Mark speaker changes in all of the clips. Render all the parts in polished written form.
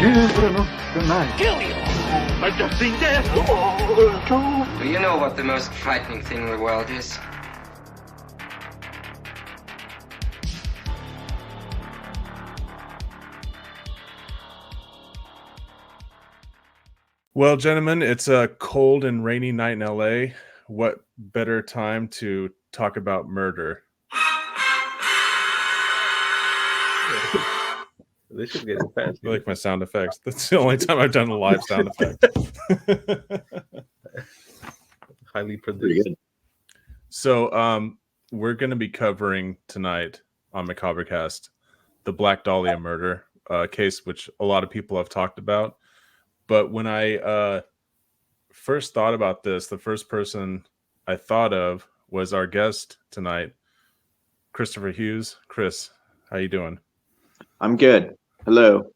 Speaker 1: children of the night.
Speaker 2: Kill you!
Speaker 1: I've just seen death.
Speaker 3: Do you know what the most frightening thing in the world is?
Speaker 4: Well, gentlemen, it's a cold and rainy night in LA. What better time to talk about murder?
Speaker 5: They should get fancy.
Speaker 4: I like my sound effects. That's the only time I've done a live sound effect.
Speaker 5: Highly produced.
Speaker 4: So, we're going to be covering tonight on Macabrecast the Black Dahlia murder case, which a lot of people have talked about. But when I first thought about this, the first person I thought of was our guest tonight, Christopher Hughes. Chris, how you doing?
Speaker 6: I'm good. Hello.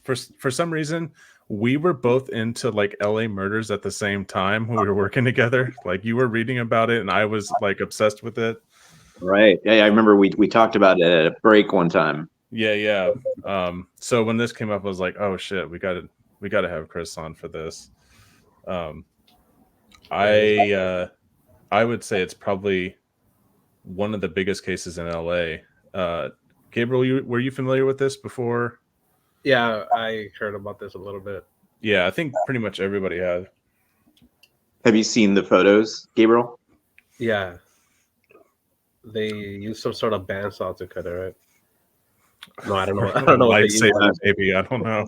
Speaker 4: For some reason, we were both into like LA murders at the same time when we were working together. Like you were reading about it, and I was like obsessed with it.
Speaker 6: Right. Yeah, I remember we talked about it at a break one time.
Speaker 4: Yeah. So when this came up, I was like, oh shit, we got to have Chris on for this. I would say it's probably one of the biggest cases in LA. Gabriel, were you familiar with this before?
Speaker 5: Yeah, I heard about this a little bit.
Speaker 4: Yeah, I think pretty much everybody had.
Speaker 6: Have you seen the photos, Gabriel?
Speaker 5: Yeah. They use some sort of bandsaw to cut it, right? No, I don't know. I don't know what they use.
Speaker 4: Lightsaber, maybe. I don't know.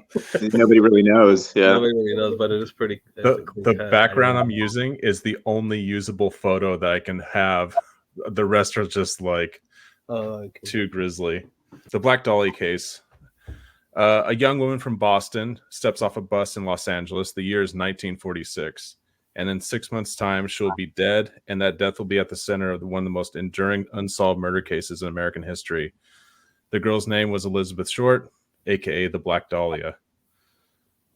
Speaker 6: Nobody really knows. Yeah.
Speaker 5: Nobody really knows, but it is pretty.
Speaker 4: The background I'm using is the only usable photo that I can have. The rest are just like too grisly. The Black Dahlia case. A young woman from Boston steps off a bus in Los Angeles. The year is 1946. And in 6 months' time, she'll be dead. And that death will be at the center of one of the most enduring unsolved murder cases in American history. The girl's name was Elizabeth Short, a.k.a. the Black Dahlia.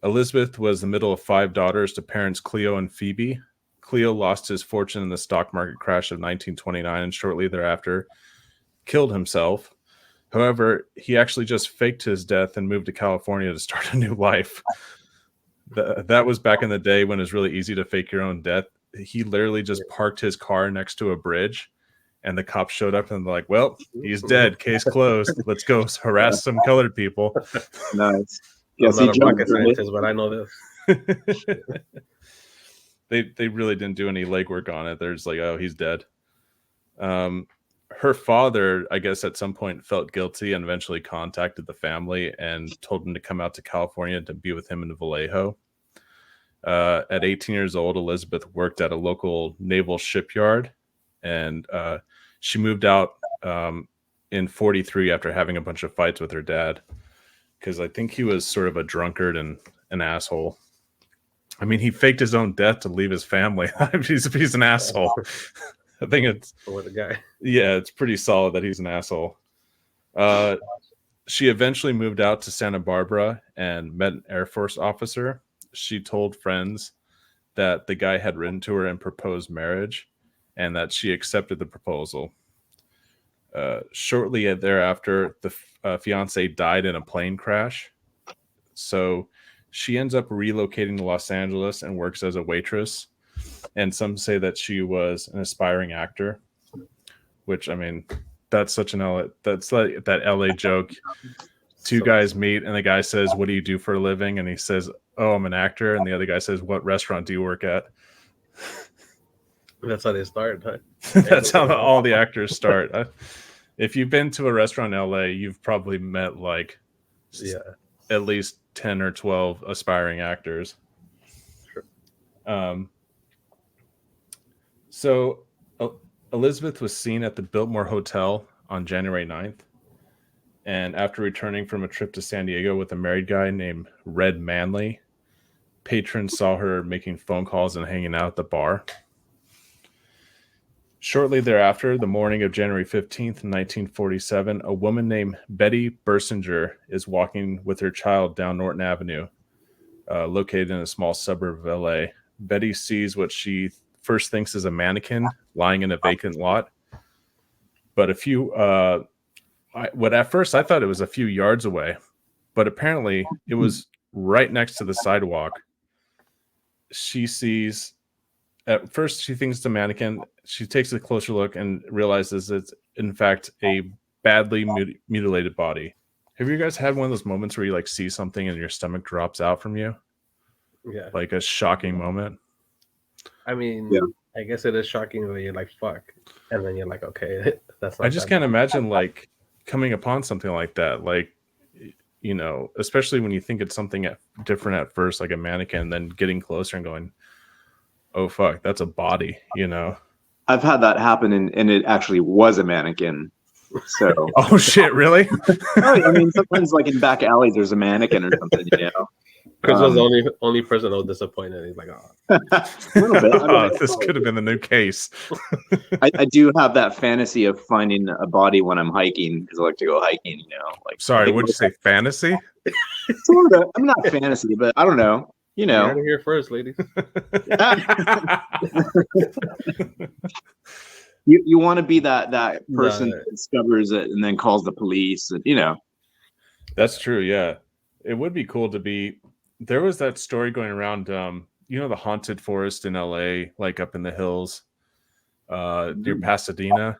Speaker 4: Elizabeth was the middle of 5 daughters to parents Cleo and Phoebe. Cleo lost his fortune in the stock market crash of 1929 and shortly thereafter killed himself. However, he actually just faked his death and moved to California to start a new life. That was back in the day when it was really easy to fake your own death. He literally just parked his car next to a bridge, and the cops showed up and they're like, well, he's dead. Case closed. Let's go harass some colored people.
Speaker 6: Nice.
Speaker 5: I'm not a rocket scientist, but I know this.
Speaker 4: They really didn't do any legwork on it. They're just like, oh, he's dead. Her father, I guess, at some point felt guilty and eventually contacted the family and told them to come out to California to be with him in Vallejo. At 18 years old, Elizabeth worked at a local naval shipyard, and she moved out in 43 after having a bunch of fights with her dad, because I think he was sort of a drunkard and an asshole. I mean, he faked his own death to leave his family. He's an asshole. I think it's
Speaker 5: with a guy.
Speaker 4: Yeah, it's pretty solid that he's an asshole. She eventually moved out to Santa Barbara and met an Air Force officer. She told friends that the guy had written to her and proposed marriage, and that she accepted the proposal. Shortly thereafter, the fiance died in a plane crash. So she ends up relocating to Los Angeles and works as a waitress. And some say that she was an aspiring actor, which, I mean, that's such that's like that LA joke. Two guys meet and the guy says, what do you do for a living? And he says, oh, I'm an actor. And the other guy says, what restaurant do you work at?
Speaker 5: That's how they start, huh?
Speaker 4: That's how all the actors start. If you've been to a restaurant in LA, you've probably met like at least 10 or 12 aspiring actors.
Speaker 5: Sure.
Speaker 4: So Elizabeth was seen at the Biltmore Hotel on January 9th. And after returning from a trip to San Diego with a married guy named Red Manley, patrons saw her making phone calls and hanging out at the bar. Shortly thereafter, the morning of January 15th, 1947, a woman named Betty Bersinger is walking with her child down Norton Avenue, located in a small suburb of LA. Betty sees what she first thinks is a mannequin lying in a vacant lot. But at first I thought it was a few yards away, but apparently it was right next to the sidewalk. She sees, at first she thinks it's a mannequin. She takes a closer look and realizes it's in fact a badly mutilated body. Have you guys had one of those moments where you like see something and your stomach drops out from you?
Speaker 5: Yeah.
Speaker 4: Like a shocking moment.
Speaker 5: I mean, I guess it is shocking that you're like, fuck. And then you're like, okay, that's not
Speaker 4: I just can't imagine like coming upon something like that. Like, you know, especially when you think it's something different at first, like a mannequin, then getting closer and going, oh, fuck, that's a body, you know?
Speaker 6: I've had that happen, and it actually was a mannequin. So,
Speaker 4: oh shit, really?
Speaker 6: I mean, sometimes like in back alleys, there's a mannequin or something, you know.
Speaker 5: Chris was the only person that was disappointed. He's like, oh,
Speaker 6: a little bit. I mean,
Speaker 4: this could have been the new case.
Speaker 6: I do have that fantasy of finding a body when I'm hiking because I like to go hiking. You know, like
Speaker 4: sorry, what'd you say? Fantasy?
Speaker 6: Sort of. I'm not fantasy, but I don't know. You know,
Speaker 5: you heard it here first, ladies.
Speaker 6: You want to be that person that discovers it and then calls the police, and you know.
Speaker 4: That's true. Yeah, it would be cool to be. There was that story going around. You know, the haunted forest in LA, like up in the hills, near Pasadena.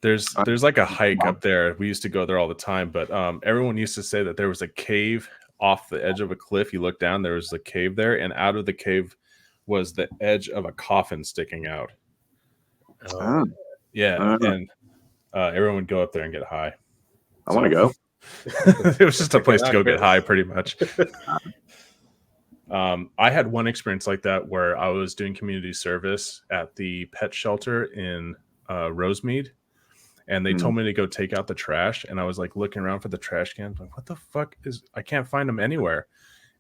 Speaker 4: There's like a hike up there. We used to go there all the time, but everyone used to say that there was a cave off the edge of a cliff. You look down, there was a cave there, and out of the cave was the edge of a coffin sticking out.
Speaker 6: Oh.
Speaker 4: Yeah, and everyone would go up there and get high.
Speaker 6: I want to go.
Speaker 4: It was just a place to go get high, pretty much. I had one experience like that where I was doing community service at the pet shelter in Rosemead, and they told me to go take out the trash, and I was like looking around for the trash cans, like, what the fuck I can't find them anywhere.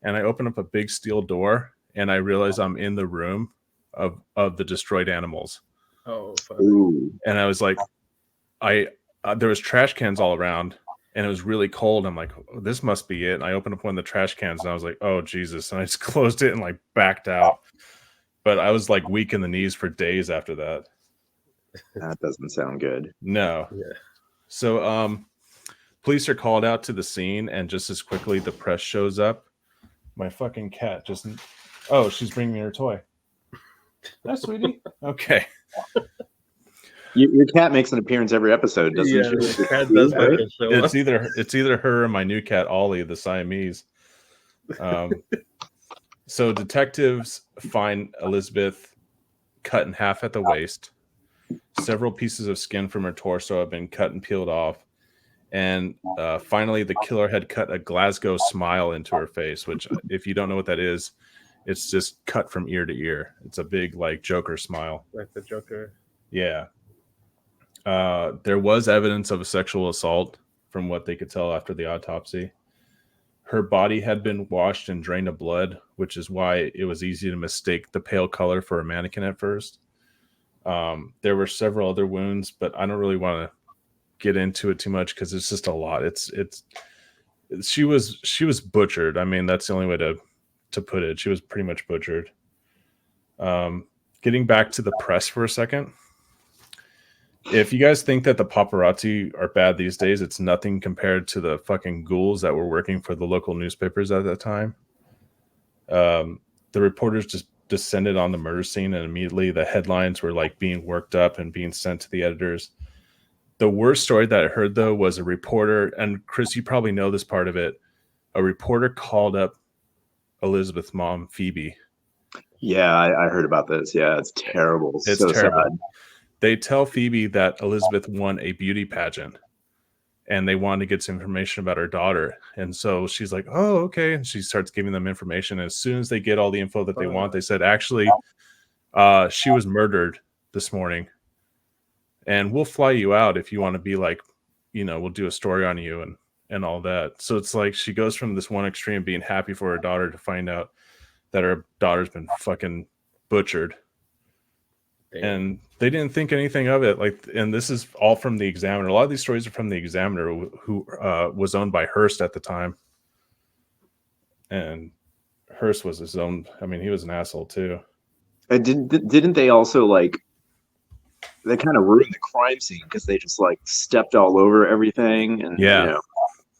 Speaker 4: And I opened up a big steel door, and I realized I'm in the room of the destroyed animals.
Speaker 5: Oh, fuck.
Speaker 4: And I was like, there was trash cans all around, and it was really cold. I'm like, oh, this must be it. And I opened up one of the trash cans, and I was like, oh, Jesus. And I just closed it and like backed out. But I was like weak in the knees for days after that.
Speaker 6: That doesn't sound good.
Speaker 4: No.
Speaker 5: Yeah.
Speaker 4: So police are called out to the scene, and just as quickly the press shows up. My fucking cat just... Oh, she's bringing me her toy. That's sweetie. Okay.
Speaker 6: Your cat makes an appearance every episode, doesn't she?
Speaker 5: The cat does show up.
Speaker 4: It's either her or my new cat Ollie, the Siamese. So detectives find Elizabeth cut in half at the waist. Several pieces of skin from her torso have been cut and peeled off. And finally, the killer had cut a Glasgow smile into her face, which, if you don't know what that is, it's just cut from ear to ear. It's a big, like, Joker smile.
Speaker 5: Like the Joker.
Speaker 4: Yeah. There was evidence of a sexual assault from what they could tell after the autopsy. Her body had been washed and drained of blood, which is why it was easy to mistake the pale color for a mannequin at first. There were several other wounds, but I don't really want to get into it too much because it's just a lot. She was butchered. I mean, that's the only way to put it. She was pretty much butchered. Getting back to the press for a second. If you guys think that the paparazzi are bad these days, it's nothing compared to the fucking ghouls that were working for the local newspapers at that time. The reporters just descended on the murder scene, and immediately the headlines were like being worked up and being sent to the editors. The worst story that I heard, though, was a reporter, and Chris, you probably know this part of it. A reporter called up Elizabeth's mom, Phoebe.
Speaker 6: Yeah, I heard about this. Yeah, it's terrible.
Speaker 4: It's
Speaker 6: so
Speaker 4: terrible.
Speaker 6: Sad.
Speaker 4: They tell Phoebe that Elizabeth won a beauty pageant, and they wanted to get some information about her daughter. And so she's like, oh, okay. And she starts giving them information. And as soon as they get all the info that they want, they said, actually, she was murdered this morning. And we'll fly you out if you want to be like, you know, we'll do a story on you and all that. So it's like she goes from this one extreme being happy for her daughter to find out that her daughter's been fucking butchered. Damn. And they didn't think anything of it. Like, and this is all from the Examiner. A lot of these stories are from the Examiner, who was owned by Hearst at the time. And Hearst was his own. I mean, he was an asshole too.
Speaker 6: Didn't they also like? They kind of ruined the crime scene because they just like stepped all over everything. And
Speaker 4: yeah,
Speaker 6: you know.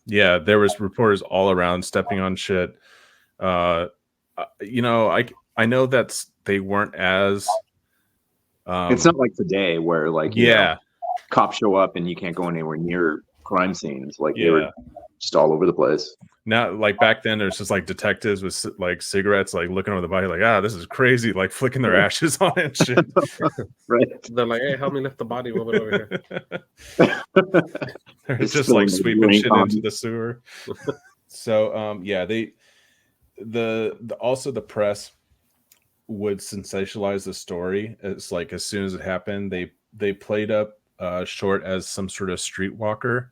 Speaker 4: Yeah, there was reporters all around stepping on shit. You know, I know that they weren't as.
Speaker 6: It's not like today where like
Speaker 4: Yeah,
Speaker 6: cops show up and you can't go anywhere near crime scenes. Like they were
Speaker 4: yeah.
Speaker 6: just all over the place.
Speaker 4: Now, like back then, there's just like detectives with like cigarettes, like looking over the body, like, this is crazy, like flicking their ashes on it and shit.
Speaker 6: Right.
Speaker 5: They're like, hey, help me lift the body a little bit over here.
Speaker 4: They're
Speaker 6: It's
Speaker 4: just
Speaker 6: still
Speaker 4: like
Speaker 6: in the
Speaker 4: sweeping
Speaker 6: green
Speaker 4: shit
Speaker 6: column.
Speaker 4: into the sewer. So, yeah, also the press would sensationalize the story. It's like as soon as it happened, they played up Short as some sort of streetwalker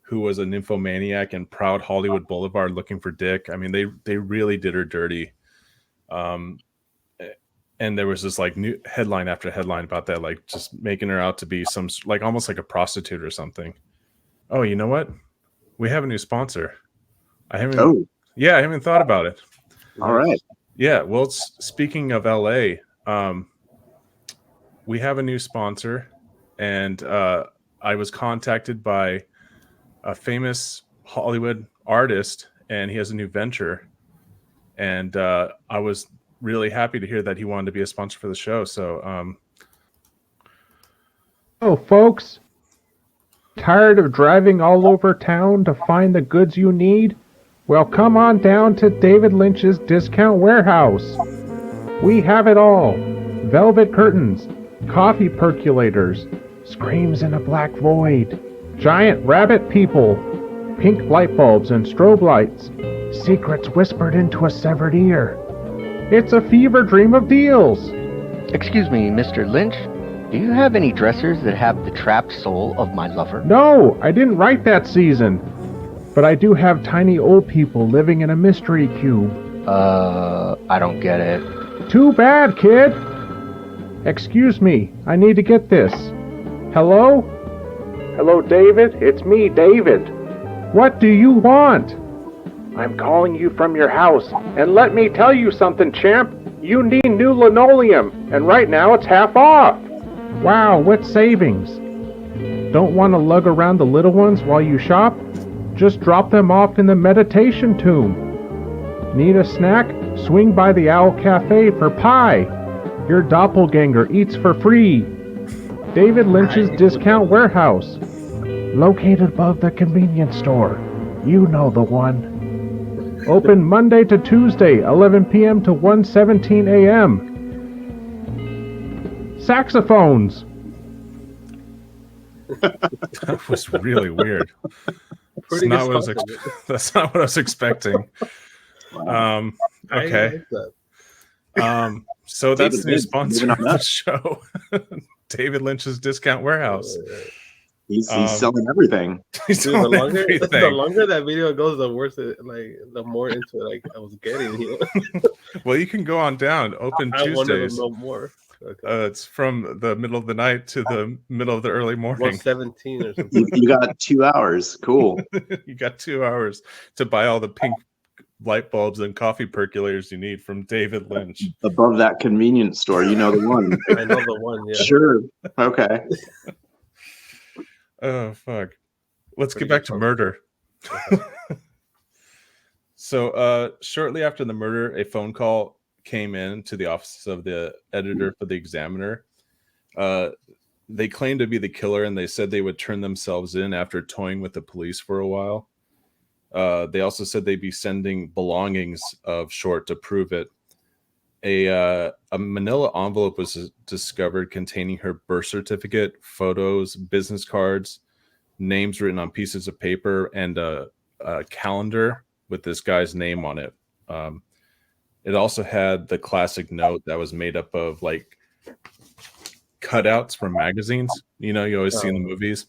Speaker 4: who was a nymphomaniac in proud Hollywood Boulevard looking for dick. I mean, they really did her dirty. And there was this like new headline after headline about that, like just making her out to be some like almost like a prostitute or something. Oh, you know what? We have a new sponsor. I haven't thought about it.
Speaker 6: All right.
Speaker 4: Yeah, well, speaking of LA, we have a new sponsor, and I was contacted by a famous Hollywood artist, and he has a new venture, and I was really happy to hear that he wanted to be a sponsor for the show. So,
Speaker 2: Oh, folks, tired of driving all over town to find the goods you need? Well, come on down to David Lynch's Discount Warehouse. We have it all. Velvet curtains, coffee percolators, screams in a black void, giant rabbit people, pink light bulbs and strobe lights, secrets whispered into a severed ear. It's a fever dream of deals.
Speaker 7: Excuse me, Mr. Lynch. Do you have any dressers that have the trapped soul of my lover?
Speaker 2: No, I didn't write that season. But I do have tiny old people living in a mystery cube.
Speaker 7: I don't get it.
Speaker 2: Too bad, kid. Excuse me, I need to get this. Hello? Hello, David. It's me, David. What do you want? I'm calling you from your house, and let me tell you something, champ. You need new linoleum, and right now it's half off. Wow, what savings? Don't want to lug around the little ones while you shop? Just drop them off in the meditation tomb. Need a snack? Swing by the Owl Cafe for pie. Your doppelganger eats for free. David Lynch's Discount Warehouse. Located above the convenience store. You know the one. Open Monday to Tuesday, 11 p.m. to 1:17 a.m. Saxophones.
Speaker 4: that was really weird. That's not what I was expecting. Okay. So that's the new sponsor of the show. David Lynch's Discount Warehouse.
Speaker 6: He's selling everything.
Speaker 4: Dude,
Speaker 5: the longer that video goes, the worse the more into it like I was getting.
Speaker 4: Well, you can go on down. Open
Speaker 5: I wanted
Speaker 4: Tuesdays.
Speaker 5: to know more. Okay.
Speaker 4: It's from the middle of the night to the middle of the early morning.
Speaker 5: 117 or something.
Speaker 6: You got 2 hours. Cool.
Speaker 4: You got 2 hours to buy all the pink light bulbs and coffee percolators you need from David Lynch.
Speaker 6: Above that convenience store, you know the one.
Speaker 5: I know the one, yeah.
Speaker 6: Sure. Okay.
Speaker 4: Oh, fuck. Let's get back to murder. So, shortly after the murder, a phone call came in to the office of the editor for the Examiner. They claimed to be the killer, and they said they would turn themselves in after toying with the police for a while. They also said they'd be sending belongings of Short to prove it. A manila envelope was discovered containing her birth certificate, photos, business cards, names written on pieces of paper, and a calendar with this guy's name on it. It also had the classic note that was made up of like cutouts from magazines. You know, you always see in the movies.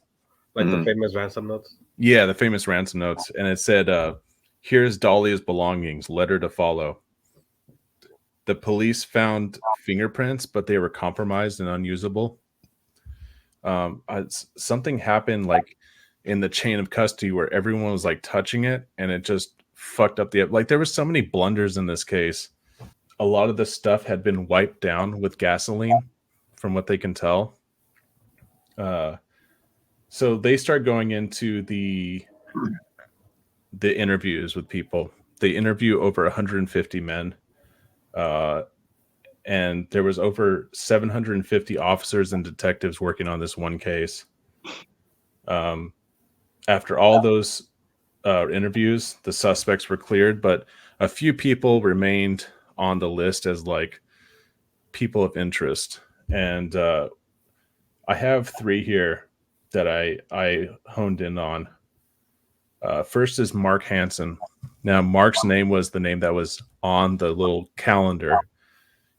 Speaker 5: Like the famous ransom notes?
Speaker 4: Yeah, the famous ransom notes. And it said, here's Dahlia's belongings, letter to follow. The police found fingerprints, but they were compromised and unusable. Something happened like in the chain of custody where everyone was like touching it, and it just fucked up like there was so many blunders in this case. A lot of the stuff had been wiped down with gasoline, from what they can tell. So they start going into the the interviews with people. They interview over 150 men, and there was over 750 officers and detectives working on this one case. After all those interviews, the suspects were cleared, but a few people remained on the list as like people of interest. And I have 3 here that I honed in on. First is Mark Hansen. Now, Mark's name was the name that was on the little calendar.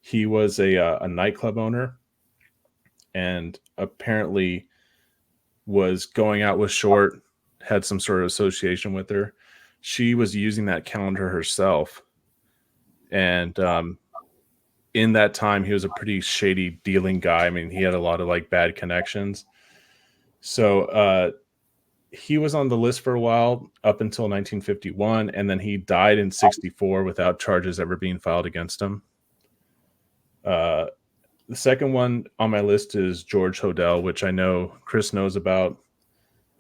Speaker 4: He was a nightclub owner, and apparently was going out with Short, had some sort of association with her. She was using that calendar herself. And in that time, he was a pretty shady dealing guy. I mean, he had a lot of like bad connections. So he was on the list for a while up until 1951. And then he died in 1964 without charges ever being filed against him. The second one on my list is George Hodel, which I know Chris knows about.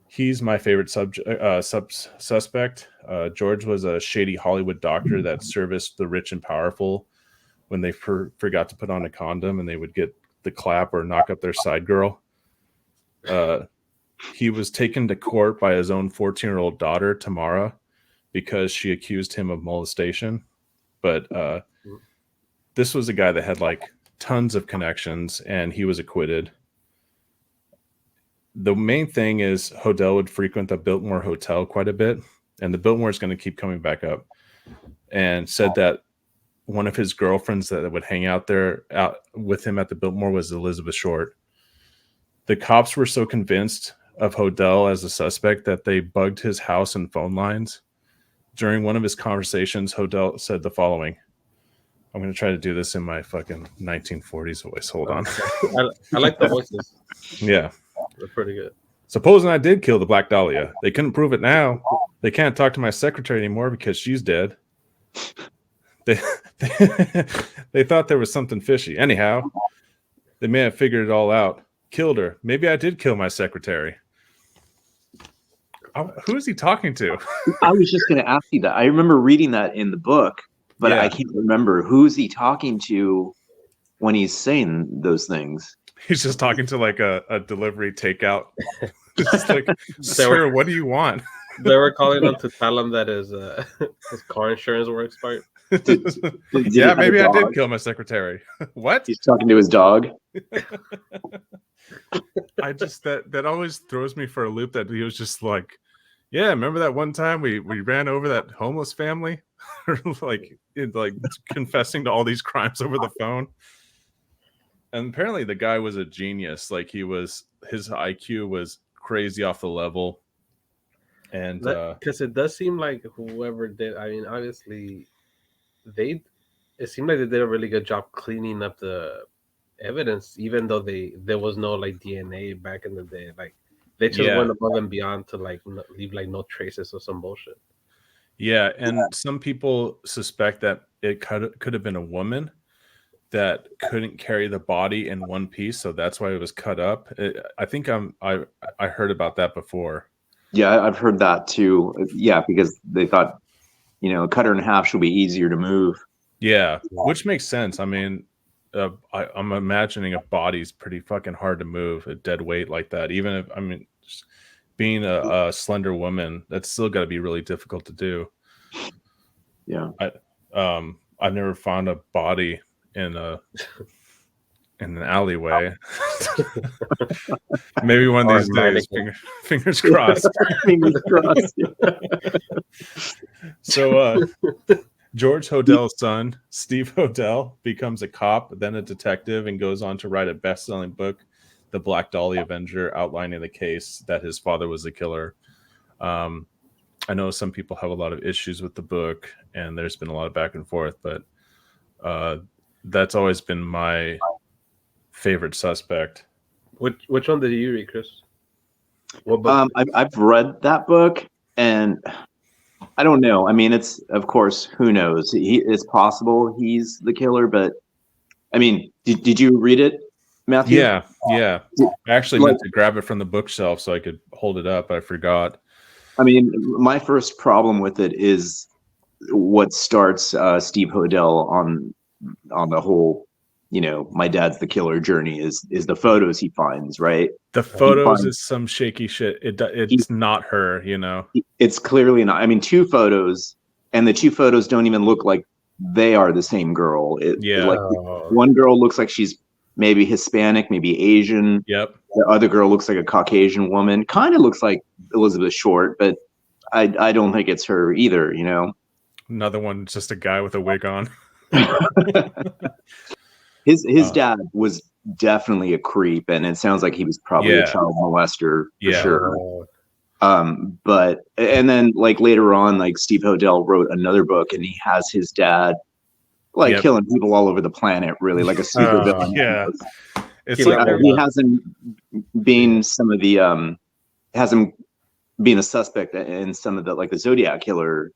Speaker 4: He's my favorite suspect. George was a shady Hollywood doctor that serviced the rich and powerful when they forgot to put on a condom, and they would get the clap or knock up their side girl. He was taken to court by his own 14-year-old daughter, Tamara, because she accused him of molestation. But this was a guy that had like tons of connections, and he was acquitted. The main thing is Hodel would frequent the Biltmore Hotel quite a bit, and the Biltmore is going to keep coming back up, and said that one of his girlfriends that would hang out there out with him at the Biltmore was Elizabeth Short. The cops were so convinced of Hodel as a suspect that they bugged his house and phone lines. During one of his conversations, Hodel said the following. I'm going to try to do this in my fucking 1940s voice. Hold on.
Speaker 5: I like the voices.
Speaker 4: Yeah.
Speaker 5: They're pretty good.
Speaker 4: Supposing I did kill the Black Dahlia. They couldn't prove it now. They can't talk to my secretary anymore because she's dead. They thought there was something fishy. Anyhow, they may have figured it all out. Killed her. Maybe I did kill my secretary. Who is he talking to?
Speaker 6: I was just going to ask you that. I remember reading that in the book, but I can't remember. Who's he talking to when he's saying those things?
Speaker 4: He's just talking to like a delivery takeout. Just like, sir, what do you want?
Speaker 5: They were calling him to tell him that his car insurance were expired.
Speaker 4: Yeah, maybe I did kill my secretary. What?
Speaker 6: He's talking to his dog.
Speaker 4: I just that always throws me for a loop that he was just like, yeah, remember that one time we ran over that homeless family? like confessing to all these crimes over the phone. And apparently the guy was a genius. Like his IQ was crazy off the level. And
Speaker 5: because it does seem like whoever did, I mean, obviously it seemed like they did a really good job cleaning up the evidence, even though there was no like DNA back in the day. Like they just went above and beyond to like leave like no traces of some bullshit.
Speaker 4: Yeah, and some people suspect that it could have been a woman that couldn't carry the body in one piece, so that's why it was cut up. I think I heard about that before.
Speaker 6: Yeah, I've heard that too. Yeah, because they thought, cut her in half should be easier to move.
Speaker 4: Yeah, which makes sense. I mean, I'm imagining a body's pretty fucking hard to move, a dead weight like that. Even if, I mean, being a slender woman, that's still got to be really difficult to do.
Speaker 6: Yeah.
Speaker 4: I've never found a body in an alleyway. Maybe one of these days. Fingers crossed.
Speaker 6: Fingers crossed.
Speaker 4: So George Hodel's son, Steve Hodel, becomes a cop, then a detective, and goes on to write a best-selling book, The Black Dahlia Avenger, outlining the case that his father was the killer. I know some people have a lot of issues with the book, and there's been a lot of back and forth, but that's always been my favorite suspect.
Speaker 5: Which one did you read, Chris? What book?
Speaker 6: I've read that book, and I don't know. I mean, it's, of course, who knows? It's possible he's the killer, but I mean, did you read it, Matthew?
Speaker 4: Yeah. I actually meant to grab it from the bookshelf so I could hold it up. I forgot.
Speaker 6: I mean, my first problem with it is what starts Steve Hodel on the whole, my dad's the killer journey is the photos he finds, right?
Speaker 4: The photos is some shaky shit. It's not her,
Speaker 6: It's clearly not. I mean, two photos, and the two photos don't even look like they are the same girl. Like one girl looks like she's maybe Hispanic, maybe Asian.
Speaker 4: Yep.
Speaker 6: The other girl looks like a Caucasian woman. Kind of looks like Elizabeth Short, but I don't think it's her either.
Speaker 4: Another one, just a guy with a wig on.
Speaker 6: His dad was definitely a creep, and it sounds like he was probably a child molester for sure. But and then like later on, like Steve Hodel wrote another book, and he has his dad killing people all over the planet, really like a super villain.
Speaker 4: Yeah, it's
Speaker 6: he hasn't been some of the hasn't been a suspect in some of the like the Zodiac killer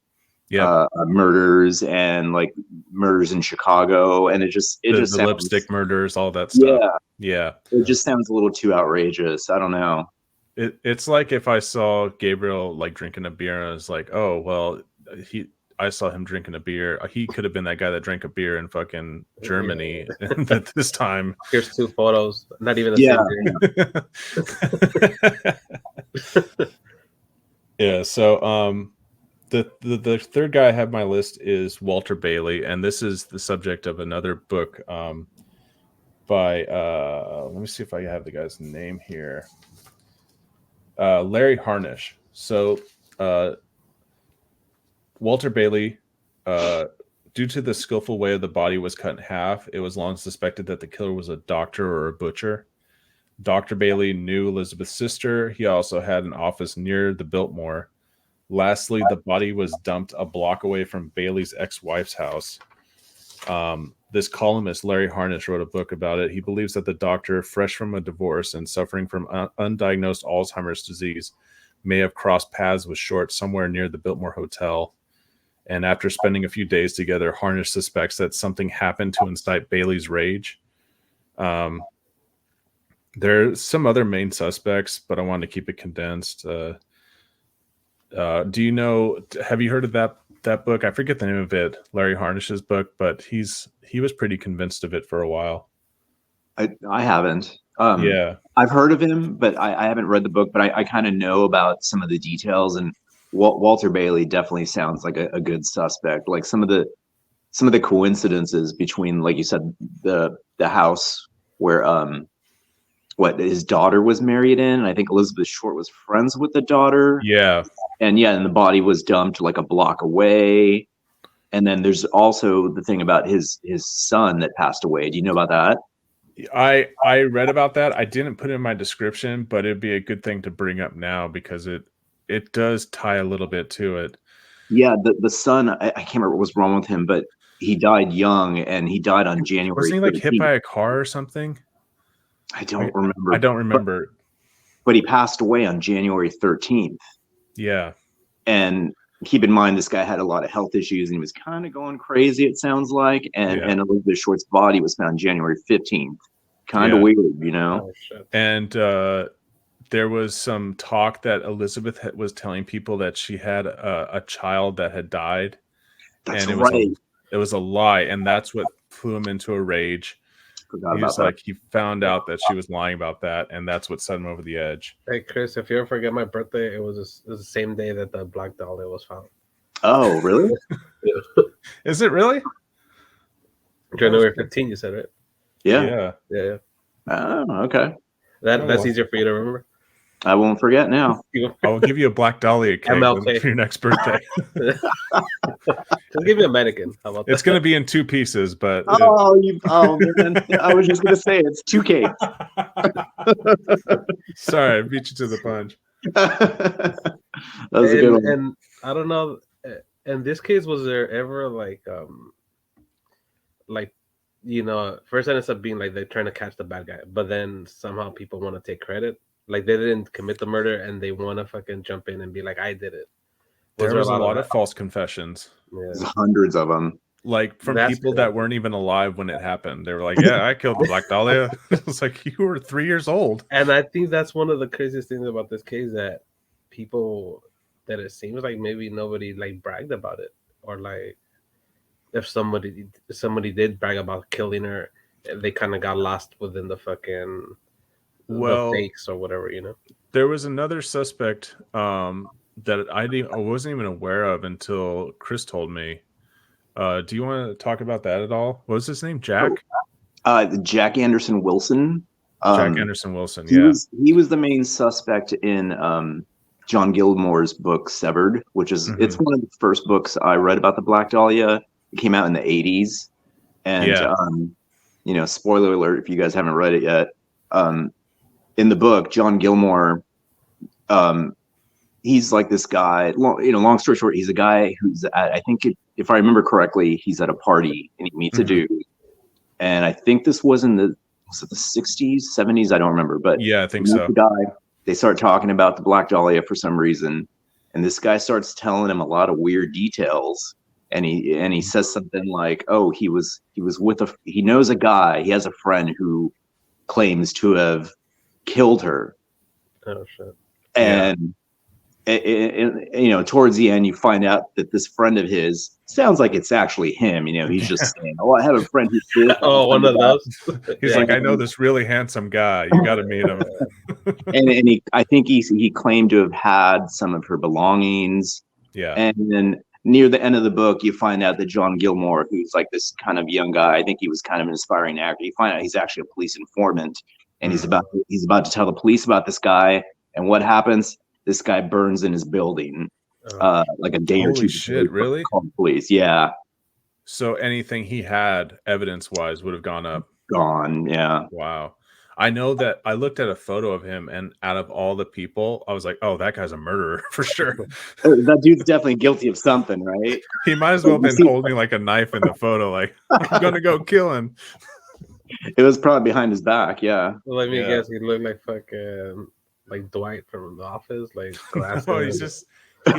Speaker 6: murders and like murders in Chicago, and it just sounds,
Speaker 4: lipstick murders, all that stuff. Yeah,
Speaker 6: it just sounds a little too outrageous. I don't know.
Speaker 4: It's like if I saw Gabriel like drinking a beer, and I was like, oh well, I saw him drinking a beer. He could have been that guy that drank a beer in fucking Germany at this time.
Speaker 5: Here's two photos, not even the same beer.
Speaker 4: Yeah. So the third guy I have on my list is Walter Bailey, and this is the subject of another book by let me see if I have the guy's name here. Larry Harnish. So Walter Bailey, due to the skillful way the body was cut in half, it was long suspected that the killer was a doctor or a butcher. Dr. Bailey knew Elizabeth's sister. He also had an office near the Biltmore. Lastly, the body was dumped a block away from Bailey's ex-wife's house. This columnist, Larry Harnish, wrote a book about it. He believes that the doctor, fresh from a divorce and suffering from undiagnosed Alzheimer's disease, may have crossed paths with Short somewhere near the Biltmore Hotel. And after spending a few days together, Harnish suspects that something happened to incite Bailey's rage. There's some other main suspects, but I wanted to keep it condensed. Do you know? Have you heard of that book? I forget the name of it, Larry Harnish's book, but he was pretty convinced of it for a while.
Speaker 6: I haven't. I've heard of him, but I haven't read the book. But I kind of know about some of the details, and Walter Bailey definitely sounds like a good suspect. Like some of the coincidences between, like you said, the house where his daughter was married in. I think Elizabeth Short was friends with the daughter.
Speaker 4: Yeah. And
Speaker 6: the body was dumped like a block away. And then there's also the thing about his son that passed away. Do you know about that?
Speaker 4: I read about that. I didn't put it in my description, but it'd be a good thing to bring up now because it does tie a little bit to it.
Speaker 6: Yeah, the son, I can't remember what was wrong with him, but he died young, and he died on January.
Speaker 4: Wasn't he like 13th. Hit by a car or something?
Speaker 6: I don't remember.
Speaker 4: I don't remember.
Speaker 6: But he passed away on January 13th.
Speaker 4: Yeah.
Speaker 6: And keep in mind, this guy had a lot of health issues, and he was kind of going crazy, it sounds like. And Elizabeth Short's body was found January 15th. Kind of weird, Oh,
Speaker 5: shit.
Speaker 4: And there was some talk that Elizabeth was telling people that she had a child that had died.
Speaker 6: That's
Speaker 4: and
Speaker 6: right.
Speaker 4: It was a lie, and that's what flew him into a rage. He found out that she was lying about that, and that's what set him over the edge.
Speaker 5: Hey Chris, if you ever forget my birthday, it was the same day that the Black Dahlia was found.
Speaker 6: Oh, really?
Speaker 4: Is it really?
Speaker 5: January 15th, you said, right?
Speaker 6: Yeah.
Speaker 5: Oh,
Speaker 6: okay.
Speaker 5: That's easier for you to remember.
Speaker 6: I won't forget now.
Speaker 4: I will give you a Black Dahlia cake for your next birthday.
Speaker 5: Just give me a mannequin. How about that?
Speaker 4: It's going to be in 2 pieces, but
Speaker 6: man. I was just going to say it's 2 cakes.
Speaker 4: Sorry, I beat you to the punch.
Speaker 6: That was a good one.
Speaker 5: And I don't know. In this case, was there ever first it ends up being like they're trying to catch the bad guy, but then somehow people want to take credit. Like they didn't commit the murder and they want to fucking jump in and be like, I did it.
Speaker 4: There was a lot of false confessions.
Speaker 6: Yeah. There's hundreds of them.
Speaker 4: Like from people that weren't even alive when it happened. They were like, yeah, I killed the Black Dahlia. It's like, you were 3 years old.
Speaker 5: And I think that's one of the craziest things about this case, that people that it seems like maybe nobody like bragged about it, or like if somebody did brag about killing her, they kind of got lost within the fucking the
Speaker 4: Well,
Speaker 5: fakes or whatever, you know.
Speaker 4: there was another suspect that I wasn't even aware of until Chris told me. Do you want to talk about that at all? What was his name? Jack?
Speaker 6: Jack Anderson Wilson.
Speaker 4: Jack Anderson Wilson.
Speaker 6: He
Speaker 4: Yeah.
Speaker 6: was the main suspect in John Gilmore's book Severed, which is it's one of the first books I read about the Black Dahlia. It came out in the 80s, and spoiler alert if you guys haven't read it yet. In the book, John Gilmore, he's like this guy. Long story short, he's a guy who's at, I think if I remember correctly, he's at a party and he meets a dude, and I think this was in the 60s, 70s, I don't remember, but
Speaker 4: yeah, I think so.
Speaker 6: The guy, they start talking about the Black Dahlia for some reason, and this guy starts telling him a lot of weird details, and he says something like, "Oh, he knows a guy, he has a friend who claims to have killed her."
Speaker 5: Oh shit!
Speaker 6: And towards the end, you find out that this friend of his sounds like it's actually him. He's just saying, "Oh, I have a friend who's this."
Speaker 5: One of those.
Speaker 4: He's like, "I know this really handsome guy. You got to meet him."
Speaker 6: and I think he claimed to have had some of her belongings.
Speaker 4: Yeah.
Speaker 6: And then near the end of the book, you find out that John Gilmore, who's like this kind of young guy, I think he was kind of an aspiring actor. You find out he's actually a police informant, and he's about to tell the police about this guy. And what happens? This guy burns in his building, like a day or two.
Speaker 4: Holy shit! Really?
Speaker 6: Called the police. Yeah.
Speaker 4: So anything he had evidence-wise would have gone up.
Speaker 6: Gone. Yeah.
Speaker 4: Wow. I know that I looked at a photo of him, and out of all the people, I was like, "Oh, that guy's a murderer for sure."
Speaker 6: That dude's definitely guilty of something, right?
Speaker 4: He might as well have been holding like a knife in the photo, like, "I'm gonna go kill him."
Speaker 6: It was probably behind his back. Yeah.
Speaker 5: Let me guess. He looked like fucking like Dwight from The Office, like glasses.
Speaker 4: No,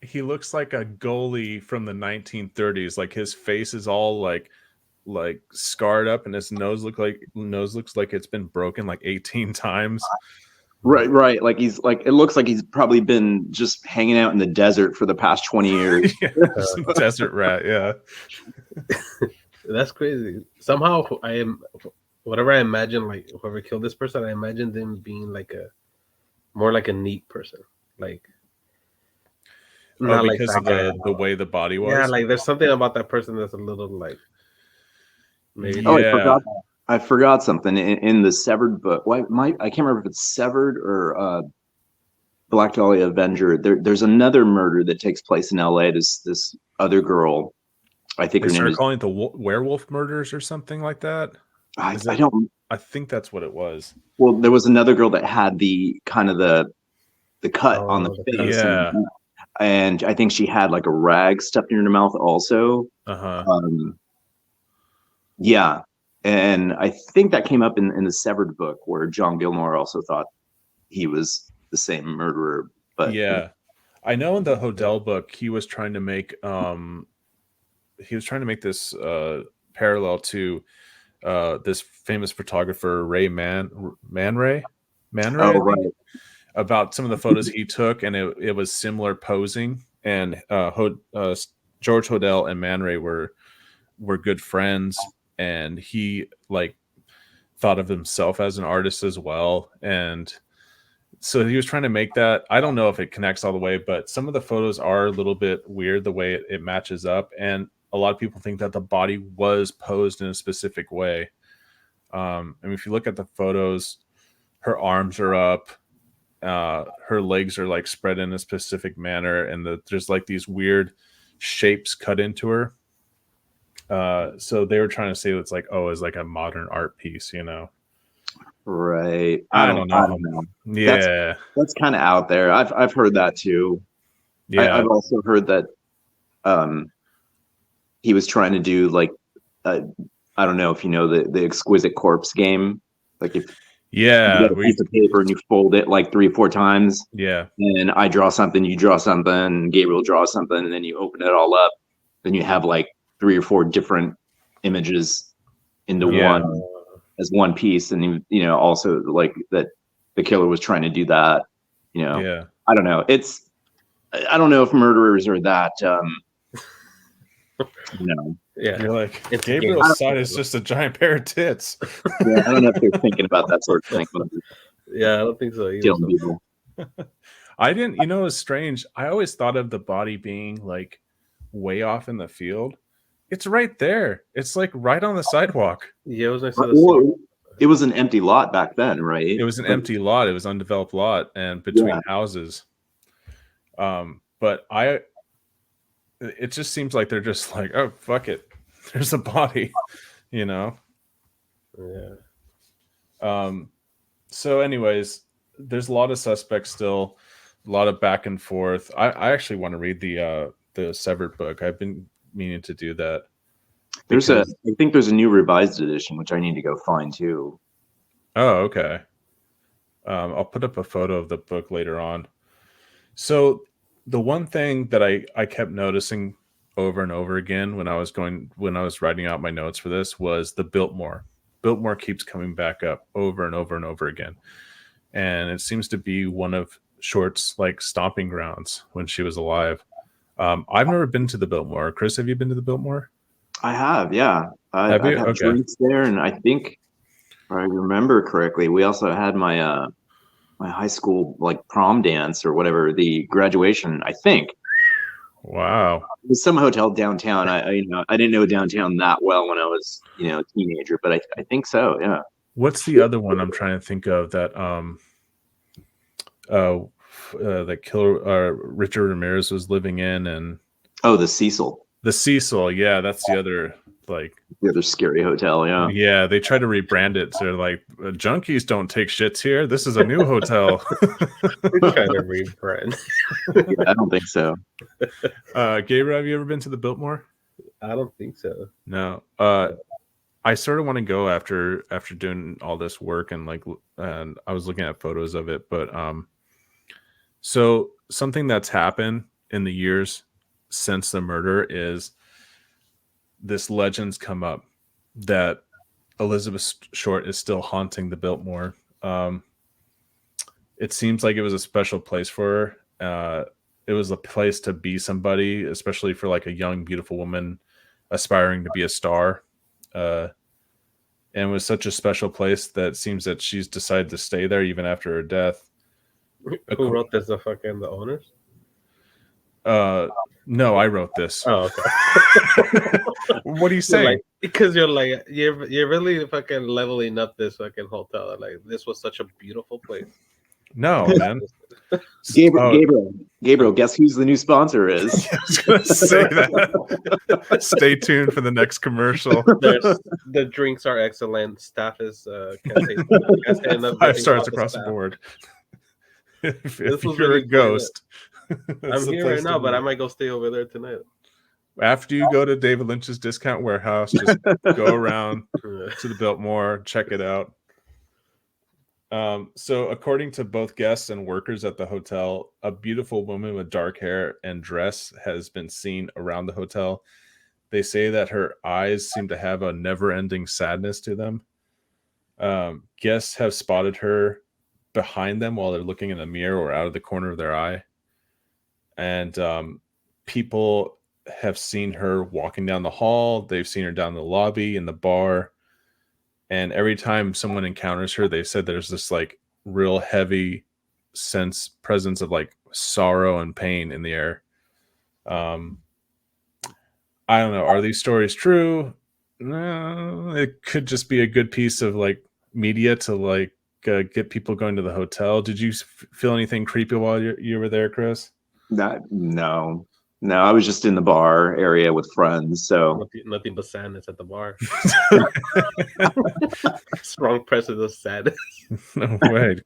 Speaker 4: he looks like a goalie from the 1930s. Like his face is all like scarred up, and his nose looks like it's been broken like 18 times.
Speaker 6: Right. Like it looks like he's probably been just hanging out in the desert for the past 20 years.
Speaker 4: Desert rat, yeah.
Speaker 5: That's crazy. Somehow whatever I imagine, like whoever killed this person, I imagine them being more like a neat person, like
Speaker 4: not because like of the way the body was.
Speaker 5: Yeah, like there's something about that person that's a little like maybe.
Speaker 6: Oh, I forgot something in the Severed book. I can't remember if it's Severed or Black Dahlia Avenger. There's another murder that takes place in L.A. This other girl. I think
Speaker 4: they
Speaker 6: her name is
Speaker 4: calling it the werewolf murders or something like that.
Speaker 6: I think
Speaker 4: that's what it was.
Speaker 6: Well, there was another girl that had the kind of the cut on the face.
Speaker 4: Yeah.
Speaker 6: And I think she had like a rag stuffed in her mouth also. Yeah. And I think that came up in the Severed book where John Gilmore also thought he was the same murderer. But
Speaker 4: yeah. I know in the Hodel book he was trying to make this parallel to this famous photographer Ray Man Ray,
Speaker 6: oh, right.
Speaker 4: about some of the photos he took, and it was similar posing. And George Hodel and Man Ray were good friends, and he like thought of himself as an artist as well. And so he was trying to make that. I don't know if it connects all the way, but some of the photos are a little bit weird the way it matches up. And a lot of people think that the body was posed in a specific way. I mean, if you look at the photos, her arms are up, her legs are like spread in a specific manner, and there's like these weird shapes cut into her. So they were trying to say it's like, it's like a modern art piece,
Speaker 6: Right.
Speaker 4: I don't know. Yeah,
Speaker 6: that's kind of out there. I've heard that too.
Speaker 4: Yeah,
Speaker 6: I've also heard that he was trying to do like I don't know if you know the exquisite corpse game. Like if you get a piece of paper and you fold it like 3 or 4 times.
Speaker 4: Yeah.
Speaker 6: And I draw something, you draw something, Gabriel draws something, and then you open it all up. Then you have like 3 or 4 different images into one as one piece. And also like that the killer was trying to do that. I don't know. I don't know if murderers are that.
Speaker 5: Yeah,
Speaker 4: You're like,
Speaker 5: It's
Speaker 4: Gabriel's side is just a giant pair of tits.
Speaker 6: Yeah, I don't know if they're thinking about that sort of thing when they're
Speaker 5: yeah, I don't think so either.
Speaker 6: killing people.
Speaker 4: I didn't, you know, it's strange. I always thought of the body being like way off in the field. It's right there. It's like right on the sidewalk.
Speaker 5: Yeah, it was next to the
Speaker 6: Well, it was an empty lot back then, right?
Speaker 4: It was an empty lot. It was undeveloped lot and between houses. But it just seems like they're just like, oh, fuck it. There's a body, you know?
Speaker 5: Yeah.
Speaker 4: So anyways, there's a lot of suspects still, a lot of back and forth. I actually want to read the Severed book. I've been meaning to do that.
Speaker 6: I think there's a new revised edition, which I need to go find too.
Speaker 4: Oh, okay. I'll put up a photo of the book later on. So the one thing that I kept noticing over and over again when I was writing out my notes for this was the Biltmore. Biltmore keeps coming back up over and over and over again. And it seems to be one of Short's like stomping grounds when she was alive. I've never been to the Biltmore. Chris, have you been to the Biltmore?
Speaker 6: I have, yeah. I've had drinks there, and I think, if I remember correctly, we also had my my high school like prom dance or whatever, the graduation. I think.
Speaker 4: Wow.
Speaker 6: It was some hotel downtown. I didn't know downtown that well when I was a teenager, but I think so. Yeah.
Speaker 4: What's the other one I'm trying to think of that that killer Richard Ramirez was living in? And
Speaker 6: the Cecil.
Speaker 4: The Cecil, yeah, that's the other
Speaker 6: the other scary hotel.
Speaker 4: Yeah, they try to rebrand it. So they're like, junkies don't take shits here. This is a new hotel.
Speaker 5: We're trying to rebrand.
Speaker 6: I don't think so.
Speaker 4: Gabriel, have you ever been to the Biltmore?
Speaker 5: I don't think so.
Speaker 4: No. I sort of want to go after doing all this work and I was looking at photos of it, but so something that's happened in the years since the murder is this legend's come up that Elizabeth Short is still haunting the Biltmore. It seems like it was a special place for her. It was a place to be somebody, especially for like a young, beautiful woman aspiring to be a star. And it was such a special place that it seems that she's decided to stay there even after her death.
Speaker 5: Who wrote this? The owners?
Speaker 4: No, I wrote this.
Speaker 5: Oh, okay.
Speaker 4: What are you saying?
Speaker 5: Because you're really fucking leveling up this fucking hotel. Like, this was such a beautiful place.
Speaker 4: No, man.
Speaker 6: Gabriel, guess who's the new sponsor is?
Speaker 4: I was going to say that. Stay tuned for the next commercial.
Speaker 5: The drinks are excellent. Staff is can't say enough
Speaker 4: 5 stars across the board. If you're really a ghost,
Speaker 5: I'm here right now, but I might go stay over there tonight.
Speaker 4: After you go to David Lynch's Discount Warehouse, just go around to the Biltmore, check it out. So according to both guests and workers at the hotel, a beautiful woman with dark hair and dress has been seen around the hotel. They say that her eyes seem to have a never-ending sadness to them. Guests have spotted her behind them while they're looking in the mirror or out of the corner of their eye. And people have seen her walking down the hall. They've seen her down the lobby, in the bar. And every time someone encounters her, they said there's this like real heavy presence of like sorrow and pain in the air. I don't know. Are these stories true? No, it could just be a good piece of like media to like get people going to the hotel. Did you feel anything creepy while you were there, Chris?
Speaker 6: No. I was just in the bar area with friends, so
Speaker 5: nothing but sadness at the bar. Strong presence of sadness.
Speaker 4: No way.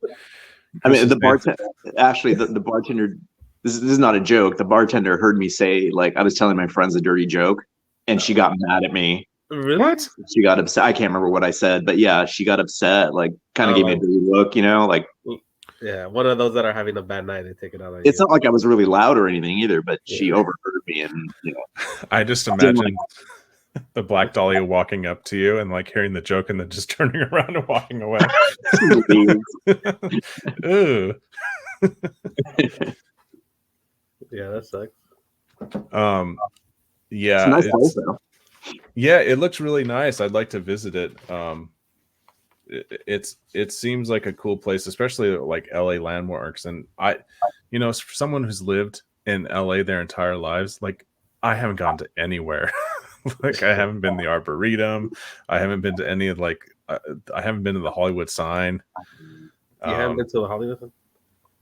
Speaker 6: I mean, the bartender. Actually, the bartender. This is not a joke. The bartender heard me say, like, I was telling my friends a dirty joke, and she got mad at me.
Speaker 5: Really?
Speaker 4: What?
Speaker 6: She got upset. I can't remember what I said, but yeah, she got upset. Like, kind of gave me a dirty look, like.
Speaker 5: Yeah, one of those that are having a bad night, they take it out on
Speaker 6: It's not like I was really loud or anything either, but she overheard me, and
Speaker 4: I just imagine the Black Dahlia walking up to you and like hearing the joke and then just turning around and walking away.
Speaker 5: Yeah, Yeah, that sucks.
Speaker 4: Yeah,
Speaker 6: It's a nice place, though.
Speaker 4: yeah, it looks really nice. I'd like to visit it. It seems like a cool place, especially like LA landmarks. And for someone who's lived in LA their entire lives, like I haven't gone to anywhere. Like I haven't been to the Arboretum. I haven't been to any of I haven't been to the Hollywood sign.
Speaker 5: You haven't been to the Hollywood?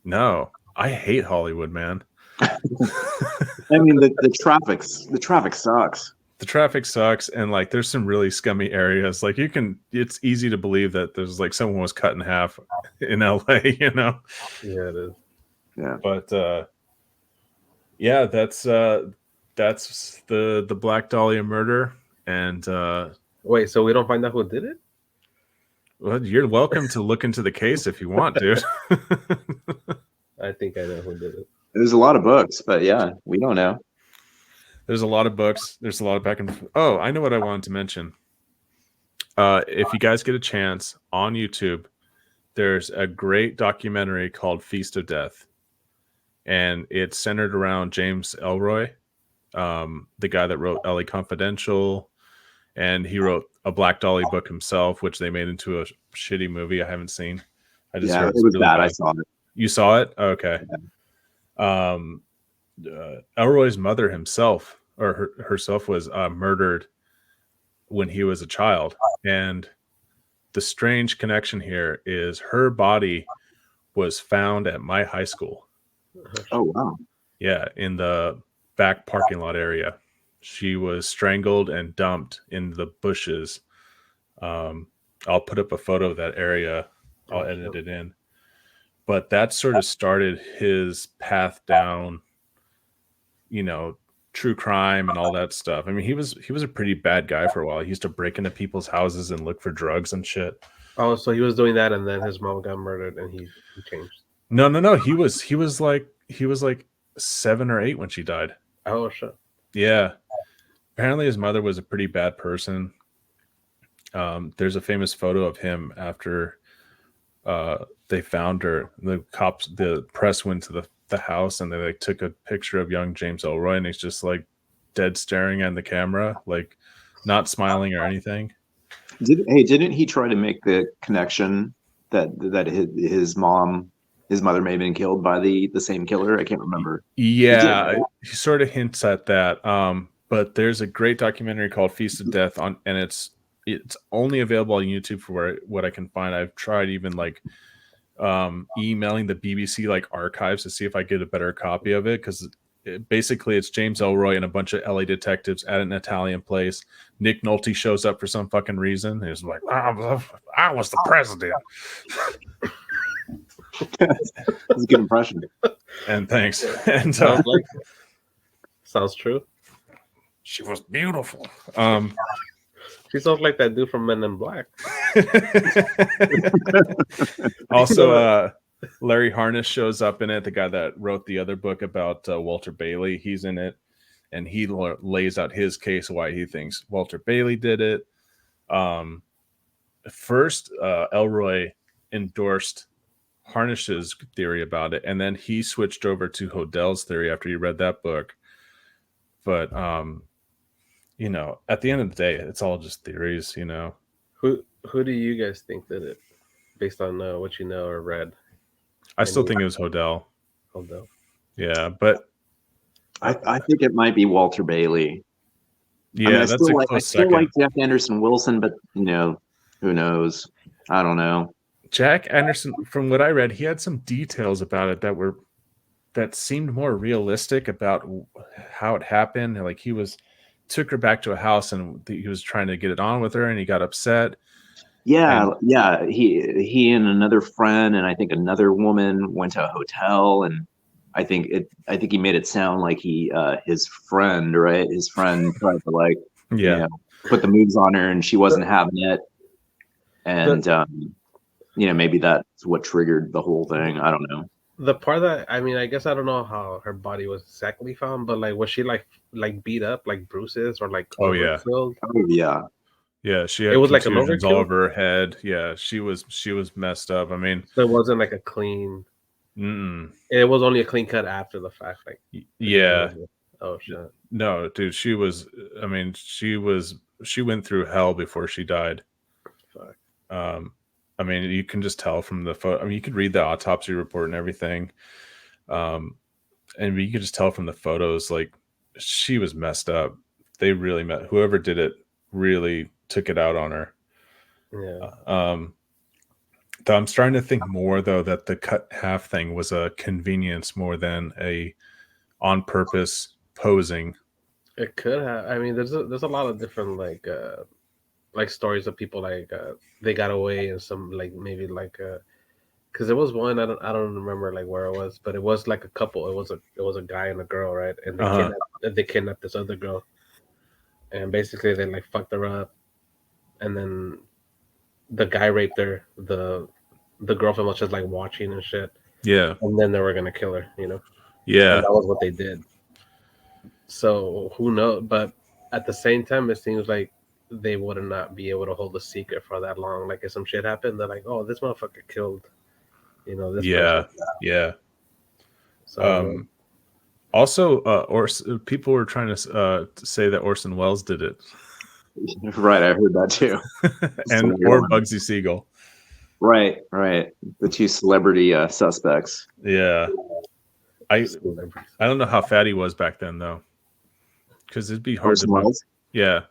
Speaker 4: No, I hate Hollywood, man.
Speaker 6: I mean, the traffic sucks.
Speaker 4: The traffic sucks, and like there's some really scummy areas. Like it's easy to believe that there's like someone was cut in half in LA, you know.
Speaker 5: Yeah, it is.
Speaker 6: Yeah.
Speaker 4: But yeah, that's the Black Dahlia murder. And
Speaker 5: wait, so we don't find out who did it?
Speaker 4: Well, you're welcome to look into the case if you want, dude.
Speaker 5: I think I know who did it.
Speaker 6: There's a lot of books, but yeah, we don't know.
Speaker 4: There's a lot of books. There's a lot of back and forth. Oh, I know what I wanted to mention. If you guys get a chance on YouTube, there's a great documentary called Feast of Death. And it's centered around James Ellroy, the guy that wrote LA Confidential. And he wrote a Black Dahlia book himself, which they made into a shitty movie I haven't seen. I just heard
Speaker 6: it was
Speaker 4: really
Speaker 6: bad.
Speaker 4: bad.
Speaker 6: I saw it.
Speaker 4: You saw it? Okay. Yeah. Ellroy's mother herself was murdered when he was a child. And the strange connection here is her body was found at my high school.
Speaker 6: Oh, wow.
Speaker 4: Yeah, in the back parking lot area. She was strangled and dumped in the bushes. I'll put up a photo of that area. I'll edit it in. But that sort of started his path down, true crime and all that stuff. I mean, he was a pretty bad guy for a while. He used to break into people's houses and look for drugs and shit.
Speaker 5: Oh, so he was doing that, and then his mom got murdered, and he changed.
Speaker 4: No. He was like 7 or 8 when she died.
Speaker 5: Oh shit.
Speaker 4: Yeah. Apparently his mother was a pretty bad person. There's a famous photo of him after they found her. The press went to the house, and they took a picture of young James Ellroy, and he's just like dead staring at the camera, like not smiling or anything.
Speaker 6: Didn't he try to make the connection that his mother may have been killed by the same killer? I can't remember.
Speaker 4: Yeah, he sort of hints at that. But there's a great documentary called Feast of Death and it's only available on YouTube for what I can find. I've tried even emailing the BBC archives to see if I get a better copy of it, because basically it's James Ellroy and a bunch of LA detectives at an Italian place. Nick Nolte shows up for some fucking reason. He's like, I was the president.
Speaker 6: That's a good impression.
Speaker 4: And thanks. And
Speaker 5: sounds true.
Speaker 4: She was beautiful.
Speaker 5: She sounds like that dude from Men in Black.
Speaker 4: Also, Larry Harness shows up in it, the guy that wrote the other book about Walter Bailey. He's in it, and he lays out his case why he thinks Walter Bailey did it. First, Ellroy endorsed Harness's theory about it, and then he switched over to Hodell's theory after he read that book. But at the end of the day, it's all just theories.
Speaker 5: Who do you guys think did it, based on what you know or read?
Speaker 4: I still think it was Hodell. Yeah, but
Speaker 6: I think it might be Walter Bailey.
Speaker 4: Yeah,
Speaker 6: I still like Jack Anderson Wilson, but who knows? I don't know.
Speaker 4: Jack Anderson, from what I read, he had some details about it that seemed more realistic about how it happened. Like he took her back to a house and he was trying to get it on with her, and he got upset.
Speaker 6: Yeah. He and another friend, and I think another woman, went to a hotel, and I think he made it sound like his friend tried to put the moves on her, and she wasn't having it, and maybe that's what triggered the whole thing. I don't know.
Speaker 5: The part that I guess I don't know how her body was exactly found, but was she like beat up, like bruises, or
Speaker 6: Oh yeah.
Speaker 4: Yeah, she had
Speaker 5: it was like
Speaker 4: all over her head. Yeah, she was messed up. I mean,
Speaker 5: so it wasn't like a clean. It was only a clean cut after the fact. Like,
Speaker 4: yeah.
Speaker 5: Oh shit.
Speaker 4: No, dude, she was. I mean, she went through hell before she died.
Speaker 5: Fuck.
Speaker 4: I mean, you can just tell from the photo. I mean, you could read the autopsy report and everything. And you could just tell from the photos, like, she was messed up. They really whoever did it really took it out on her.
Speaker 5: Yeah.
Speaker 4: I'm starting to think more though that the cut half thing was a convenience more than a on purpose posing.
Speaker 5: It could have. I mean, there's a lot of different like stories of people like they got away and some like maybe like because there was one I don't remember like where it was, but it was like a couple. It was a guy and a girl, right? And they kidnapped this other girl, and basically they like fucked her up, and then the guy raped her. The girlfriend was just like watching and shit.
Speaker 4: Yeah.
Speaker 5: And then they were gonna kill her, you know?
Speaker 4: Yeah.
Speaker 5: And that was what they did. So who knows? But at the same time, it seems like they would not be able to hold a secret for that long. Like if some shit happened, they're like, "Oh, this motherfucker killed," you know? This person.
Speaker 4: Yeah.
Speaker 5: So
Speaker 4: also, people were trying to say that Orson Welles did it.
Speaker 6: Right, I heard that too.
Speaker 4: or Bugsy Siegel.
Speaker 6: Right. The two celebrity suspects.
Speaker 4: Yeah. I don't know how fat he was back then though, because it'd be hard to move. Yeah.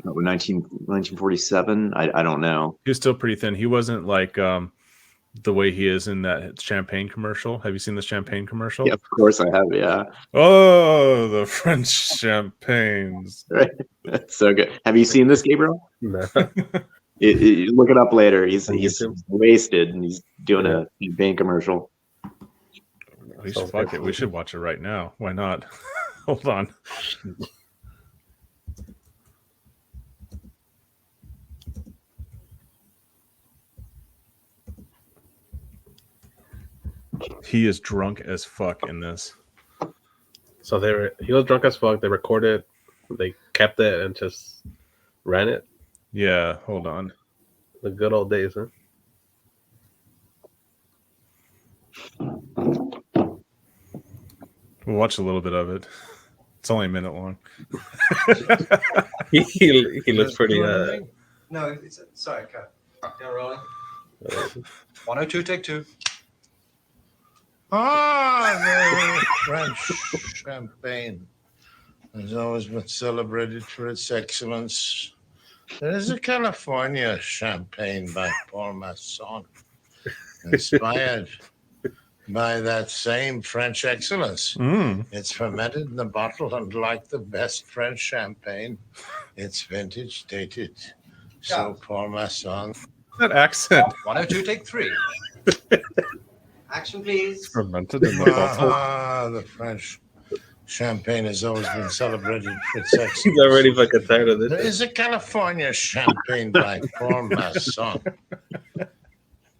Speaker 6: 1947. I don't know.
Speaker 4: He was still pretty thin. He wasn't like the way he is in that champagne commercial. Have you seen the champagne commercial?
Speaker 6: Yeah, of course I have. Yeah.
Speaker 4: Oh, the French champagnes.
Speaker 6: Right. That's so good. Have you seen this, Gabriel?
Speaker 5: no.
Speaker 6: Look it up later. He's wasted and he's doing a champagne commercial.
Speaker 4: Fuck it. We should watch it right now. Why not? Hold on. He is drunk as fuck in this.
Speaker 5: So he was drunk as fuck. They recorded, they kept it and just ran it.
Speaker 4: Yeah, hold on.
Speaker 5: The good old days, huh?
Speaker 4: We'll watch a little bit of it. It's only a minute long.
Speaker 5: he looks pretty.
Speaker 8: No, sorry, cut. Yeah, rolling. 102, take 2.
Speaker 9: The French champagne has always been celebrated for its excellence. There is a California champagne by Paul Masson, inspired by that same French excellence. It's fermented in the bottle, and like the best French champagne, it's vintage dated. So Paul Masson.
Speaker 4: That accent.
Speaker 8: 102, take 3. Action, please.
Speaker 4: Fermented in the bottle.
Speaker 9: The French champagne has always been celebrated for its excellence.
Speaker 5: He's already fucking tired of this.
Speaker 9: There is a California champagne by Paul Masson,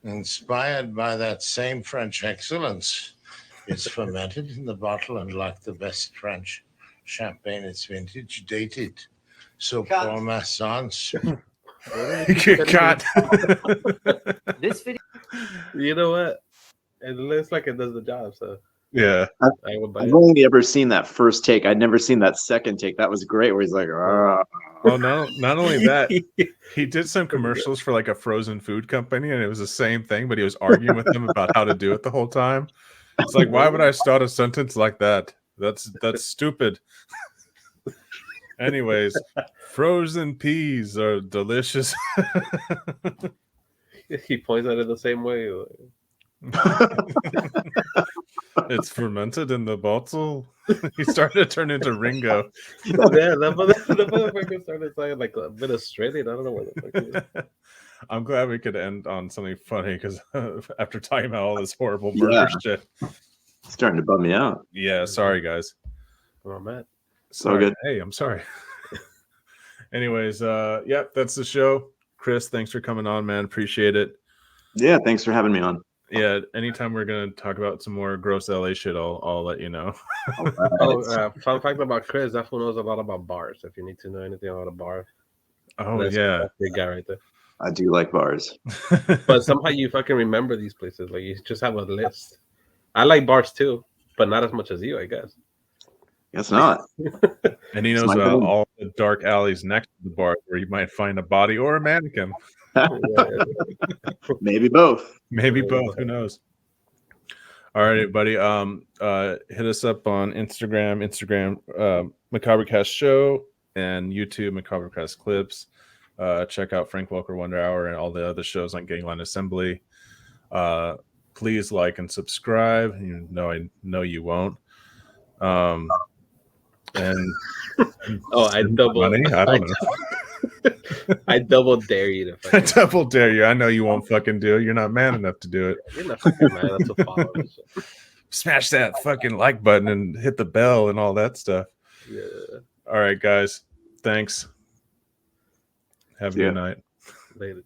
Speaker 9: inspired by that same French excellence. It's fermented in the bottle, and like the best French champagne, it's vintage dated. So
Speaker 8: Cut.
Speaker 9: Paul Masson's.
Speaker 4: Cut.
Speaker 8: This video.
Speaker 5: You know what? It looks like it does the job. So
Speaker 4: Yeah.
Speaker 5: I would buy
Speaker 6: I've
Speaker 5: it.
Speaker 6: only ever seen that first take. I'd never seen that second take. That was great. Where he's like,
Speaker 4: Oh no! Not only that, he did some commercials for like a frozen food company, and it was the same thing. But he was arguing with them about how to do it the whole time. It's like, why would I start a sentence like that? That's stupid. Anyways, frozen peas are delicious.
Speaker 5: He points at it the same way.
Speaker 4: It's fermented in the bottle. He started to turn into Ringo.
Speaker 5: Yeah, the motherfucker started saying like a bit Australian. I don't know what the fuck it is.
Speaker 4: I'm glad we could end on something funny because after talking about all this horrible murder shit.
Speaker 6: starting to bum me out.
Speaker 4: Yeah, sorry guys.
Speaker 5: Oh, Matt.
Speaker 6: So good.
Speaker 4: Hey, I'm sorry. Anyways, yep, that's the show. Chris, thanks for coming on, man. Appreciate it.
Speaker 6: Yeah, thanks for having me on.
Speaker 4: Yeah, anytime we're gonna talk about some more gross LA shit, I'll let you know.
Speaker 5: Fun fact about Chris, that fool knows a lot about bars. If you need to know anything about a bar,
Speaker 4: Oh
Speaker 5: that's
Speaker 4: yeah,
Speaker 5: the guy right there.
Speaker 6: I do like bars.
Speaker 5: But somehow you fucking remember these places. Like you just have a list. I like bars too, but not as much as you, I guess.
Speaker 6: Guess not.
Speaker 4: And he knows all the dark alleys next to the bar where you might find a body or a mannequin.
Speaker 6: Maybe both.
Speaker 4: Maybe both. Who knows? All right, buddy. Hit us up on Instagram, Macabrecast Show, and YouTube, Macabrecast Clips. Check out Frank Welker Wonder Hour and all the other shows on Gangland Assembly. Please like and subscribe. You know, I know you won't. And
Speaker 5: I double.
Speaker 4: Money? I don't know.
Speaker 5: I double dare you to.
Speaker 4: I double dare you. I know you won't fucking do it. You're not man enough to do it.
Speaker 5: You're not fucking man enough to follow this shit.
Speaker 4: Smash that fucking like button and hit the bell and all that stuff.
Speaker 5: Yeah.
Speaker 4: All right, guys. Thanks. Have a good night.
Speaker 5: Later.